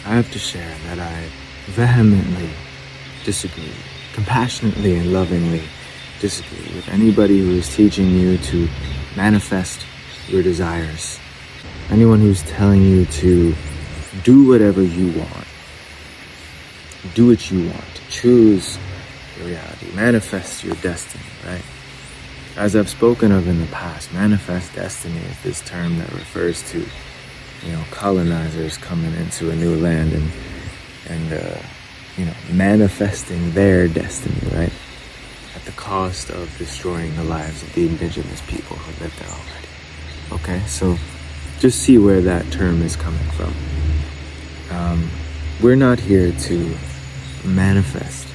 I have to share that I vehemently disagree, compassionately and lovingly disagree with anybody who is teaching you to manifest your desires. Anyone who's telling you to do whatever you want. Do what you want. Choose your reality. Manifest your destiny, right? As I've spoken of in the past, manifest destiny is this term that refers to, colonizers coming into a new land and manifesting their destiny, right? At the cost of destroying the lives of the indigenous people who live there already. Okay, so just see where that term is coming from. We're not here to manifest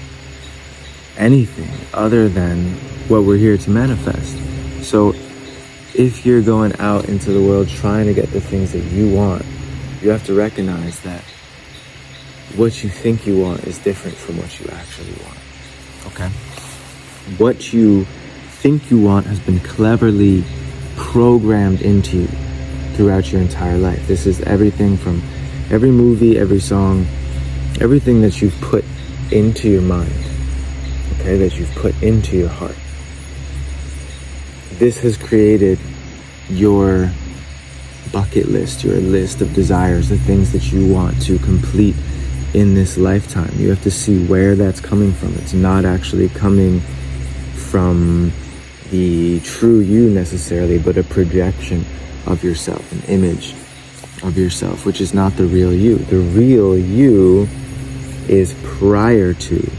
anything other than what we're here to manifest. So if you're going out into the world trying to get the things that you want, you have to recognize that what you think you want is different from what you actually want. Okay? What you think you want has been cleverly programmed into you throughout your entire life. This is everything from every movie, every song, everything that you've put into your mind, okay, that you've put into your heart. This has created your bucket list, your list of desires, the things that you want to complete in this lifetime. You have to see where that's coming from. It's not actually coming from the true you necessarily, but a projection of yourself, an image of yourself, which is not the real you. The real you is prior to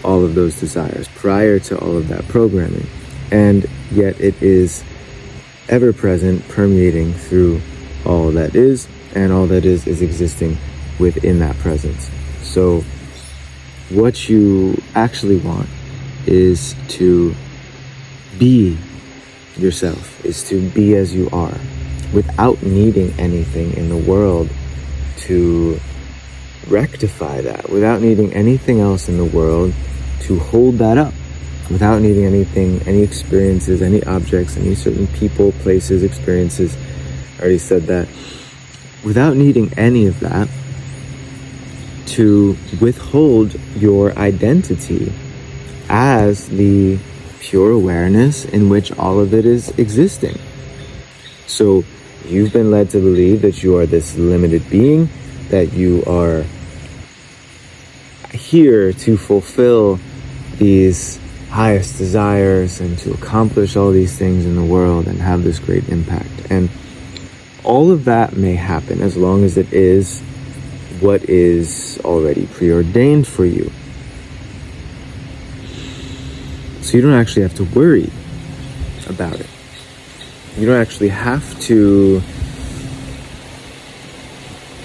all of those desires, prior to all of that programming. And yet it is ever present, permeating through all that is, and all that is existing within that presence. So what you actually want is to be yourself, is to be as you are, without needing anything in the world to rectify that, without needing anything else in the world to hold that up, without needing anything, any experiences, any objects, any certain people, places, experiences. I already said that. Without needing any of that to withhold your identity as the pure awareness in which all of it is existing. So you've been led to believe that you are this limited being, that you are here to fulfill these highest desires and to accomplish all these things in the world and have this great impact. And all of that may happen as long as it is what is already preordained for you. So you don't actually have to worry about it. You don't actually have to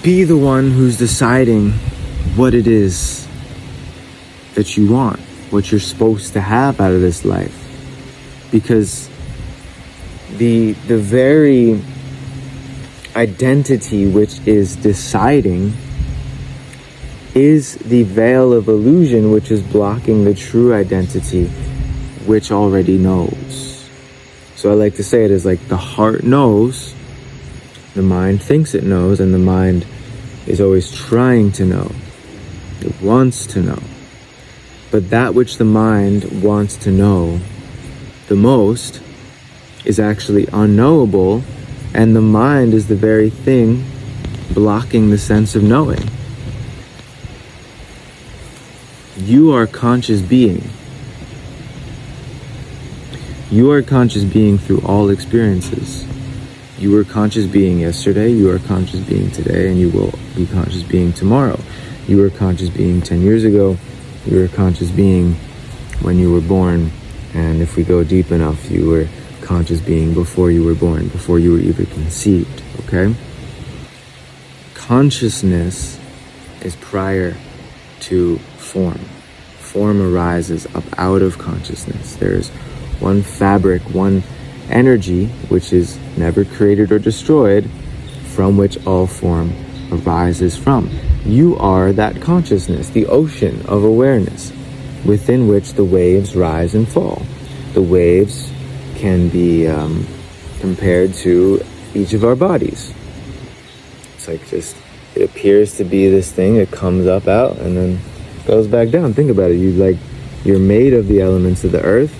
be the one who's deciding what it is that you want, what you're supposed to have out of this life. Because the very identity which is deciding is the veil of illusion which is blocking the true identity which already knows. So I like to say it as like the heart knows, the mind thinks it knows, and the mind is always trying to know. It wants to know. But that which the mind wants to know the most is actually unknowable, and the mind is the very thing blocking the sense of knowing. You are a conscious being. You are a conscious being through all experiences. You were a conscious being yesterday, you are a conscious being today, and you will be a conscious being tomorrow. You were a conscious being 10 years ago, you were a conscious being when you were born, and if we go deep enough, you were a conscious being before you were born, before you were even conceived, okay? Consciousness is prior to form. Form arises up out of consciousness. There is one fabric, one energy, which is never created or destroyed, from which all form arises from. You are that consciousness, the ocean of awareness, within which the waves rise and fall. The waves can be compared to each of our bodies. It's like just It appears to be this thing. It comes up out and then goes back down. Think about it. You're made of the elements of the earth.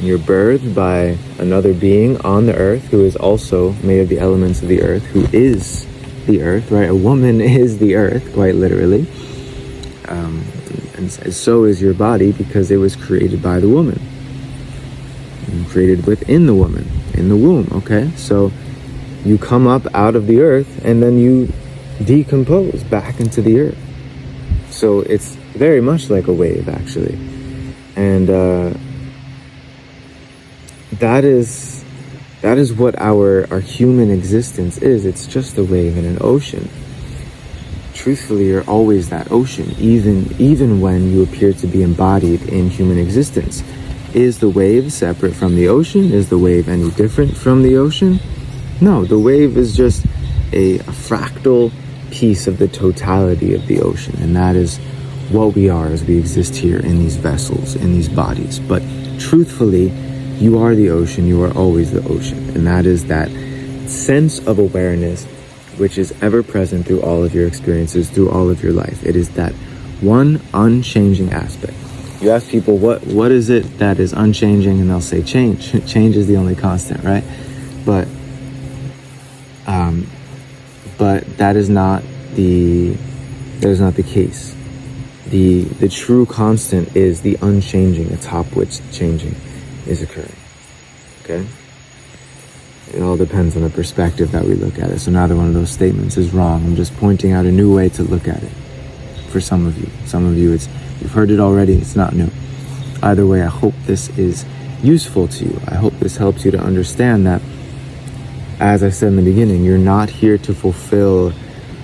You're birthed by another being on the earth who is also made of the elements of the earth, who is the earth, right? A woman is the earth, quite literally. And so is your body, because it was created by the woman. And created within the woman, in the womb, okay? So you come up out of the earth and then you decompose back into the earth. So it's very much like a wave, actually. And that is what our human existence is. It's just a wave in an ocean. Truthfully, you're always that ocean, even when you appear to be embodied in human existence. Is the wave separate from the ocean? Is the wave any different from the ocean? No, the wave is just a fractal piece of the totality of the ocean, and that is what we are as we exist here in these vessels, in these bodies. But truthfully, you are the ocean. You are always the ocean, and that is that sense of awareness which is ever present through all of your experiences, through all of your life. It is that one unchanging aspect. You ask people, what is it that is unchanging? And they'll say change. Change is the only constant, right? But that is not the case. The true constant is the unchanging, atop which changing is occurring. Okay? It all depends on the perspective that we look at it. So neither one of those statements is wrong. I'm just pointing out a new way to look at it. For some of you. Some of you, you've heard it already. It's not new. Either way, I hope this is useful to you. I hope this helps you to understand that, as I said in the beginning, you're not here to fulfill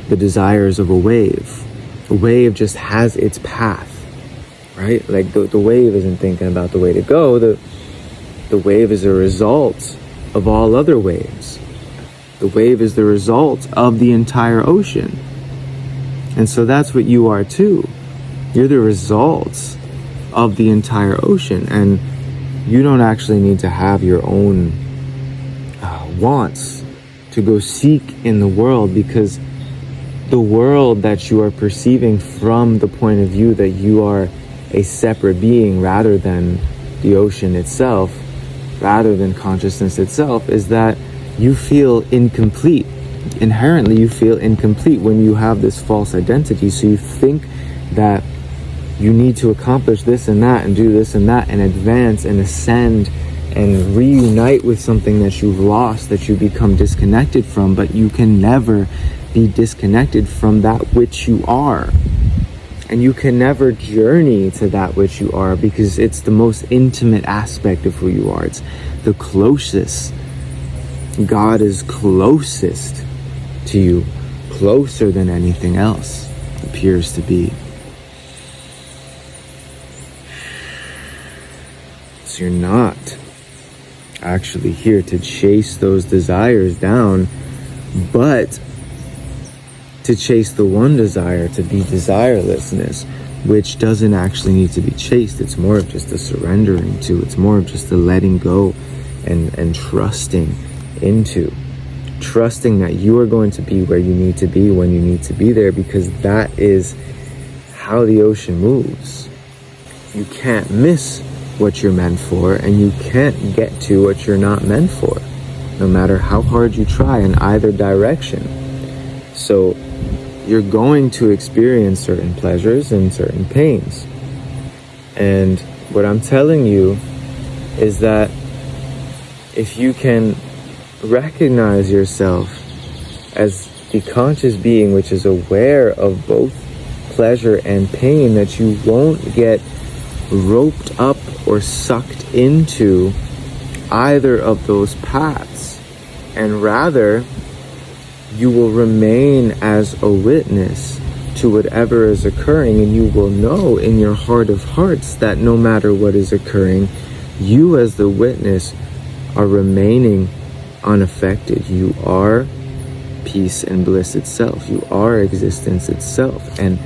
the desires of a wave. A wave just has its path, right? Like the wave isn't thinking about the way to go. The wave is a result of all other waves. The wave is the result of the entire ocean. And so that's what you are too. You're the results of the entire ocean, and you don't actually need to have your own wants to go seek in the world, because the world that you are perceiving from the point of view that you are a separate being rather than the ocean itself, rather than consciousness itself, is that you feel incomplete. Inherently, you feel incomplete when you have this false identity. So you think that you need to accomplish this and that and do this and that and advance and ascend and reunite with something that you've lost, that you become disconnected from. But you can never be disconnected from that which you are. And you can never journey to that which you are, because it's the most intimate aspect of who you are. It's the closest. God is closest to you, closer than anything else appears to be. So you're not actually here to chase those desires down, but to chase the one desire, to be desirelessness, which doesn't actually need to be chased. It's more of just a surrendering to. It's more of just a letting go and trusting into. Trusting that you are going to be where you need to be when you need to be there, because that is how the ocean moves. You can't miss what you're meant for, and you can't get to what you're not meant for, no matter how hard you try in either direction. So you're going to experience certain pleasures and certain pains. And what I'm telling you is that if you can recognize yourself as the conscious being which is aware of both pleasure and pain, that you won't get roped up or sucked into either of those paths, and rather you will remain as a witness to whatever is occurring, and you will know in your heart of hearts that no matter what is occurring, you as the witness are remaining unaffected. You are peace and bliss itself. You are existence itself. And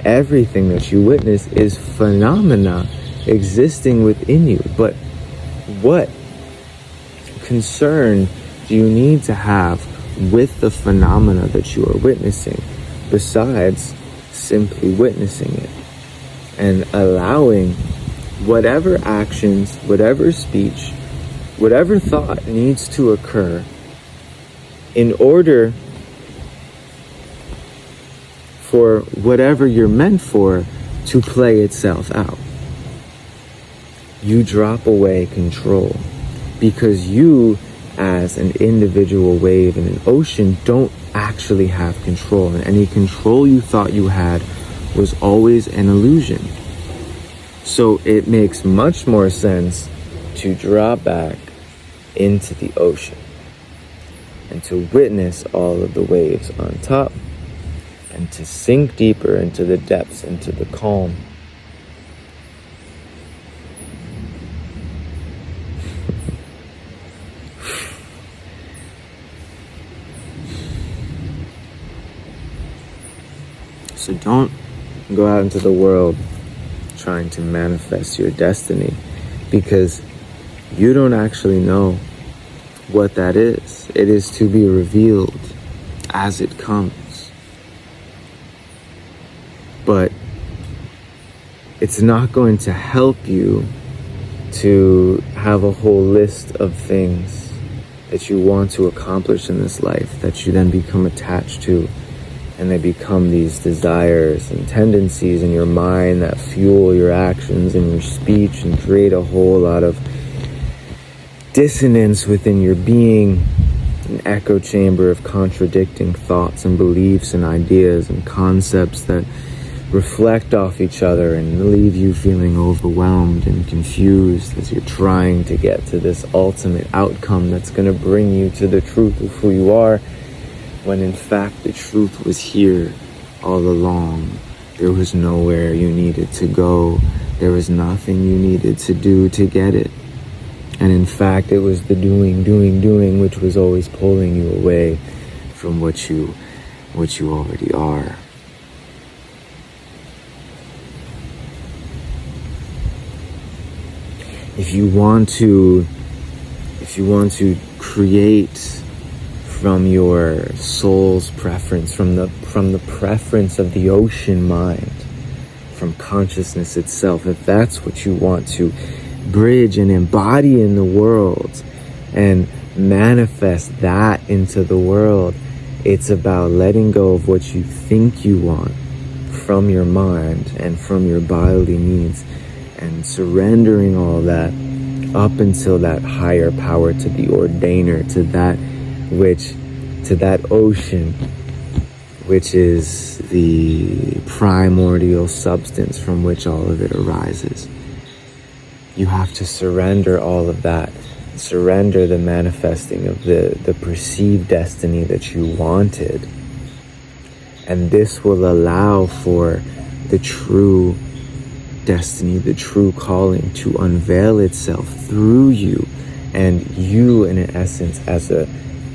everything that you witness is phenomena existing within you. But what concern do you need to have with the phenomena that you are witnessing? besides simply witnessing it and allowing whatever actions, whatever speech, whatever thought needs to occur in order for whatever you're meant for to play itself out. You drop away control because you, as an individual wave in an ocean, don't actually have control, and any control you thought you had was always an illusion. So it makes much more sense to drop back into the ocean and to witness all of the waves on top and to sink deeper into the depths, into the calm. So don't go out into the world trying to manifest your destiny, because you don't actually know what that is. It is to be revealed as it comes. But it's not going to help you to have a whole list of things that you want to accomplish in this life that you then become attached to. And they become these desires and tendencies in your mind that fuel your actions and your speech and create a whole lot of dissonance within your being, an echo chamber of contradicting thoughts and beliefs and ideas and concepts that reflect off each other and leave you feeling overwhelmed and confused as you're trying to get to this ultimate outcome that's going to bring you to the truth of who you are. When in fact the truth was here all along. There was nowhere you needed to go. There was nothing you needed to do to get it. And in fact, it was the doing, which was always pulling you away from what you already are. If you want to create from your soul's preference, from the preference of the ocean mind, from consciousness itself, if that's what you want to bridge and embody in the world and manifest that into the world, it's about letting go of what you think you want from your mind and from your bodily needs and surrendering all that up until that higher power, to the ordainer, to that ocean, which is the primordial substance from which all of it arises. You have to surrender all of that, surrender the manifesting of the perceived destiny that you wanted. And this will allow for the true destiny, the true calling to unveil itself through you. And you, in essence, as a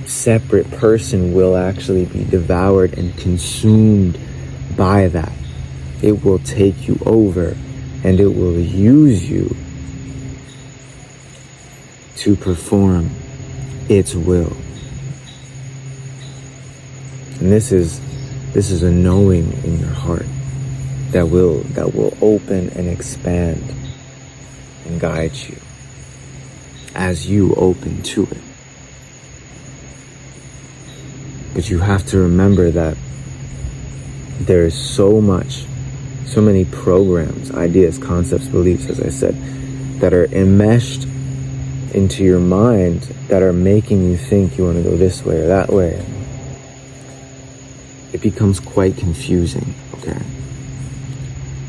separate person, will actually be devoured and consumed by that. It will take you over and it will use you to perform its will. And this is a knowing in your heart that will open and expand and guide you as you open to it. But you have to remember that there is so many programs, ideas, concepts, beliefs, as I said, that are enmeshed into your mind that are making you think you want to go this way or that way. It becomes quite confusing, okay?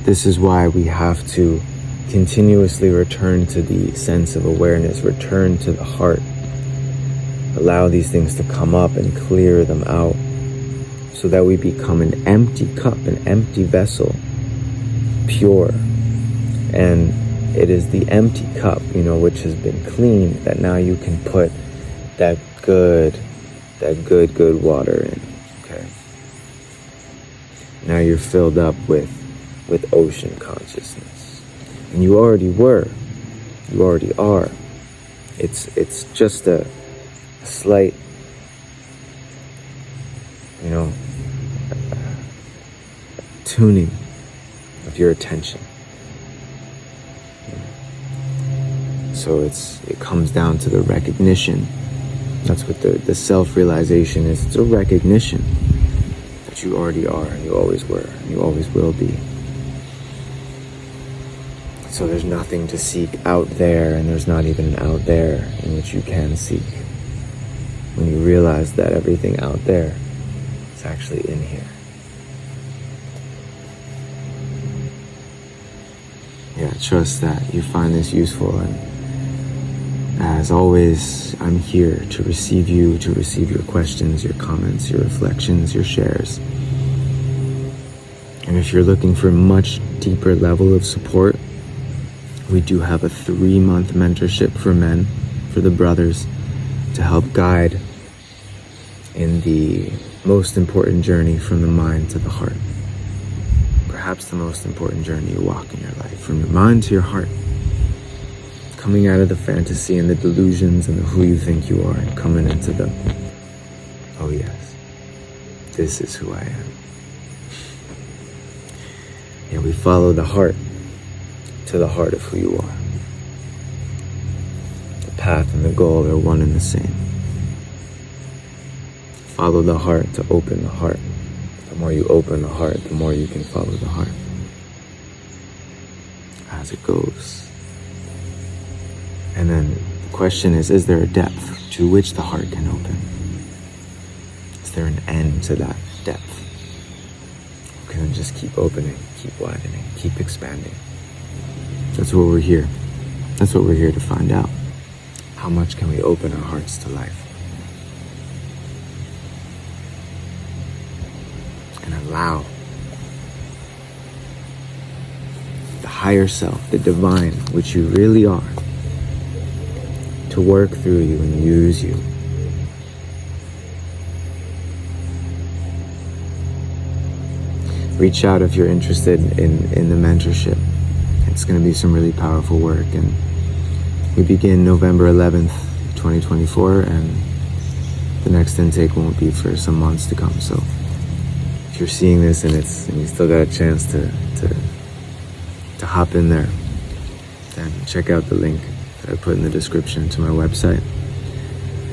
This is why we have to continuously return to the sense of awareness, return to the heart. Allow these things to come up and clear them out so that we become an empty cup, an empty vessel, pure. And it is the empty cup, which has been cleaned, that now you can put that good water in, okay? Now you're filled up with ocean consciousness. And you already were. You already are. It's just a slight, tuning of your attention. So it comes down to the recognition. That's what the self-realization is. It's a recognition that you already are, and you always were, and you always will be. So there's nothing to seek out there, and there's not even an out there in which you can seek. When you realize that everything out there is actually in here. Yeah, trust that you find this useful, and as always, I'm here to receive you, to receive your questions, your comments, your reflections, your shares. And if you're looking for a much deeper level of support, we do have a 3-month mentorship for men, for the brothers, to help guide in the most important journey from the mind to the heart. Perhaps the most important journey you walk in your life, from your mind to your heart. Coming out of the fantasy and the delusions and the who you think you are, and coming into the, oh yes, this is who I am. Yeah, we follow the heart to the heart of who you are. The path and the goal are one and the same. Follow the heart to open the heart. The more you open the heart, the more you can follow the heart. As it goes. And then the question is there a depth to which the heart can open? Is there an end to that depth? Or can it just keep opening, keep widening, keep expanding? That's what we're here. That's what we're here to find out. How much can we open our hearts to life? And allow the higher self, the divine, which you really are, to work through you and use you. Reach out if you're interested in the mentorship. It's going to be some really powerful work, and we begin November 11th, 2024, and the next intake won't be for some months to come. So if you're seeing this and you still got a chance to hop in there, then check out the link that I put in the description to my website.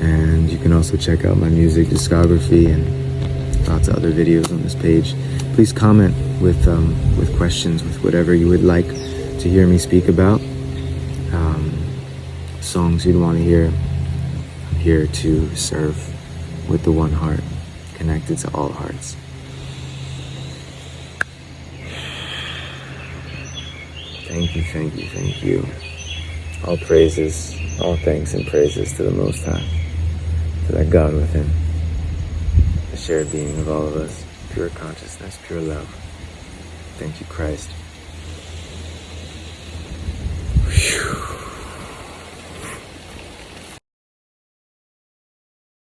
And you can also check out my music discography and lots of other videos on this page. Please comment with questions, with whatever you would like to hear me speak about, songs you'd want to hear. I'm here to serve with the one heart, connected to all hearts. Thank you, thank you, thank you. All praises, all thanks and praises to the Most High, to that God within, the shared being of all of us, pure consciousness, pure love. Thank you, Christ.